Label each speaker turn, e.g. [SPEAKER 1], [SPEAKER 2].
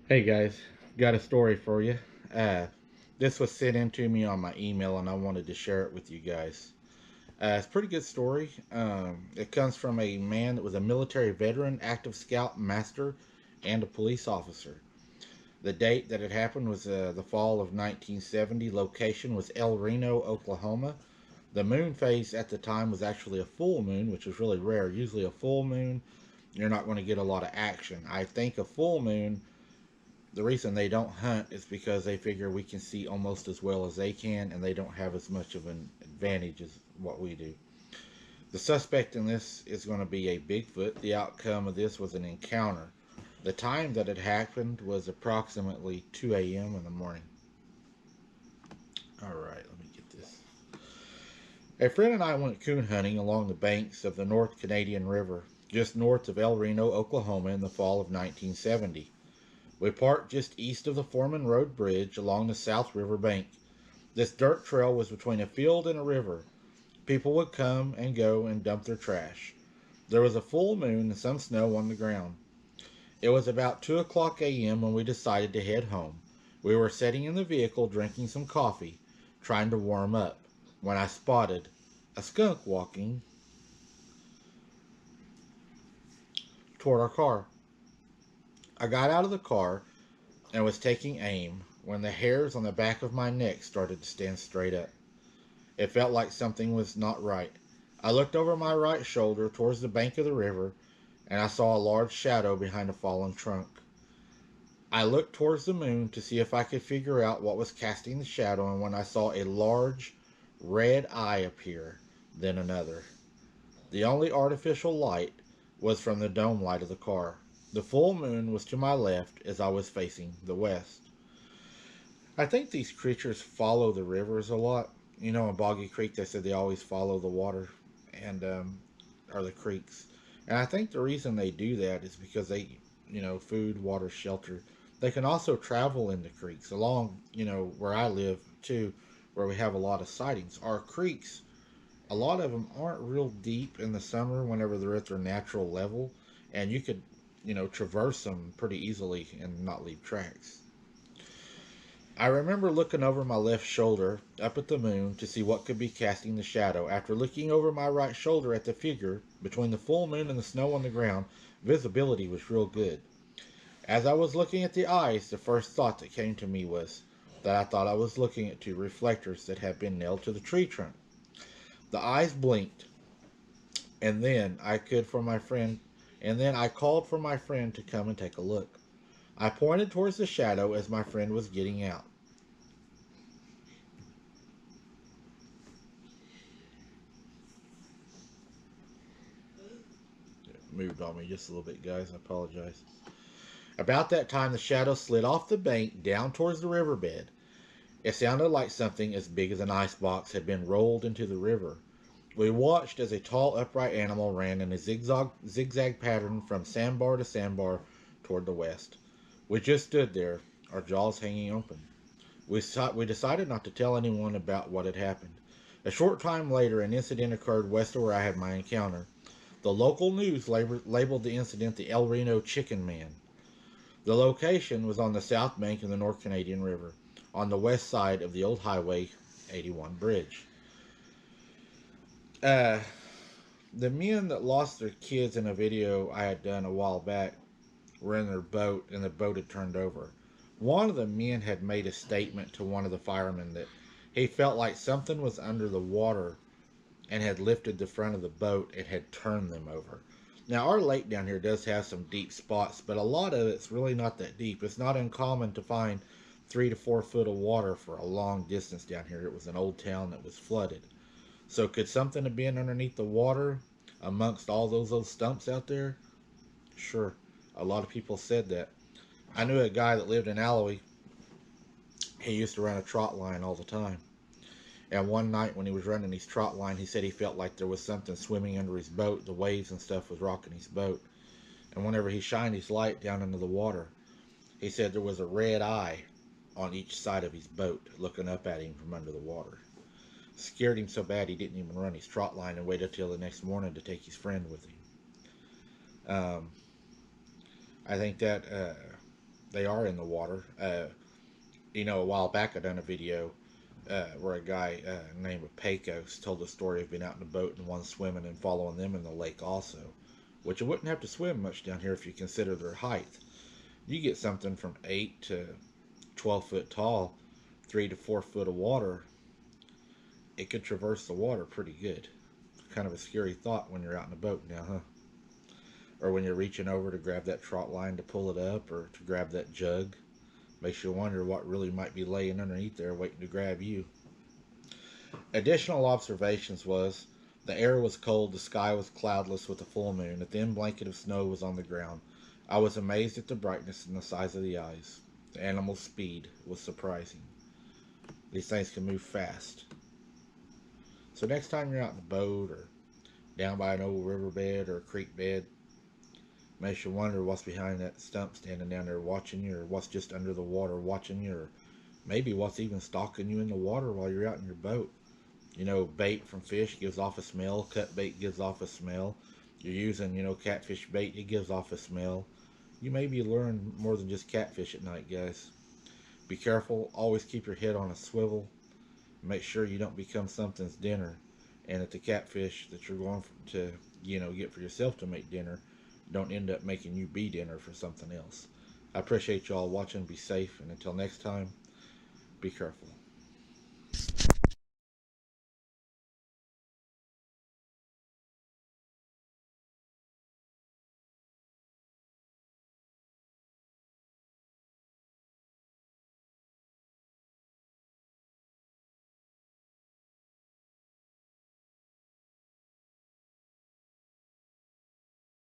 [SPEAKER 1] Hey guys, got a story for you. Uh, this was sent in to me on my email, and I wanted to share it with you guys. It's a pretty good story. It comes from a man that was a military veteran, active scout master, and a police officer. The date that it happened was the fall of 1970. Location was El Reno, Oklahoma. The moon phase at the time was actually a full moon, which was really rare. Usually, a full moon, you're not going to get a lot of action. I think a full moon, the reason they don't hunt is because they figure we can see almost as well as they can, and they don't have as much of an advantage as what we do. The suspect in this is going to be a Bigfoot. The outcome of this was an encounter. The time that it happened was approximately 2 a.m. in the morning. All right, let me get this. A friend and I went coon hunting along the banks of the North Canadian River, just north of El Reno, Oklahoma, in the fall of 1970. We parked just east of the Foreman Road Bridge along the South River bank. This dirt trail was between a field and a river. People would come and go and dump their trash. There was a full moon and some snow on the ground. It was about 2 o'clock a.m. when we decided to head home. We were sitting in the vehicle drinking some coffee, trying to warm up, when I spotted a skunk walking toward our car. I got out of the car and was taking aim when the hairs on the back of my neck started to stand straight up. It felt like something was not right. I looked over my right shoulder towards the bank of the river, and I saw a large shadow behind a fallen trunk. I looked towards the moon to see if I could figure out what was casting the shadow, and when I saw a large red eye appear, then another. The only artificial light was from the dome light of the car. The full moon was to my left as I was facing the west. I think these creatures follow the rivers a lot. You know, in Boggy Creek, they said they always follow the water and or the creeks. And I think the reason they do that is because they, food, water, shelter. They can also travel in the creeks along, where I live too, where we have a lot of sightings. Our creeks, a lot of them aren't real deep in the summer whenever they're at their natural level, and you could, traverse them pretty easily and not leave tracks. I remember looking over my left shoulder up at the moon to see what could be casting the shadow. After looking over my right shoulder at the figure between the full moon and the snow on the ground, visibility was real good. As I was looking at the eyes, the first thought that came to me was that I thought I was looking at two reflectors that had been nailed to the tree trunk. The eyes blinked, and then I could for my friend and then I called for my friend to come and take a look. I pointed towards the shadow as my friend was getting out. Moved on me just a little bit, guys. I apologize. About that time, the shadow slid off the bank down towards the riverbed. It sounded like something as big as an icebox had been rolled into the river. We watched as a tall, upright animal ran in a zigzag pattern from sandbar to sandbar toward the west. We just stood there, our jaws hanging open. We decided not to tell anyone about what had happened. A short time later, an incident occurred west of where I had my encounter. The local news labeled the incident the El Reno Chicken Man. The location was on the south bank of the North Canadian River, on the west side of the old Highway 81 bridge. Uh, the men that lost their kids in a video I had done a while back were in their boat, and the boat had turned over. One of the men had made a statement to one of the firemen that he felt like something was under the water and had lifted the front of the boat and had turned them over. Now, our lake down here does have some deep spots, but a lot of it's really not that deep. It's not uncommon to find 3 to 4 foot of water for a long distance down here. It was an old town that was flooded. So, could something have been underneath the water amongst all those stumps out there? Sure. A lot of people said that. I knew a guy that lived in Alloway. He used to run a trot line all the time. And one night when he was running his trot line, he said he felt like there was something swimming under his boat. The waves and stuff was rocking his boat. And whenever he shined his light down into the water, he said there was a red eye on each side of his boat looking up at him from under the water. Scared him so bad he didn't even run his trot line and waited till the next morning to take his friend with him. Um, I think that they are in the water. A while back I done a video where a guy named Pecos told the story of being out in a boat and one swimming and following them in the lake also, which you wouldn't have to swim much down here if you consider their height. You get something from 8 to 12 foot tall, 3 to 4 foot of water. It could traverse the water pretty good. Kind of a scary thought when you're out in a boat now, huh? Or when you're reaching over to grab that trot line to pull it up or to grab that jug. Makes you wonder what really might be laying underneath there waiting to grab you. Additional observations was the air was cold, the sky was cloudless with a full moon, a thin blanket of snow was on the ground. I was amazed at the brightness and the size of the eyes. The animal's speed was surprising. These things can move fast. So next time you're out in a boat or down by an old riverbed or a creek bed, makes you wonder what's behind that stump standing down there watching you, or what's just under the water watching you, or maybe what's even stalking you in the water while you're out in your boat. Bait from fish gives off a smell, cut bait gives off a smell. You're using, catfish bait, it gives off a smell. You may be luring more than just catfish at night, guys. Be careful, always keep your head on a swivel. Make sure you don't become something's dinner, and that the catfish that you're going to, get for yourself to make dinner don't end up making you be dinner for something else. I appreciate y'all watching. Be safe, and until next time, be careful.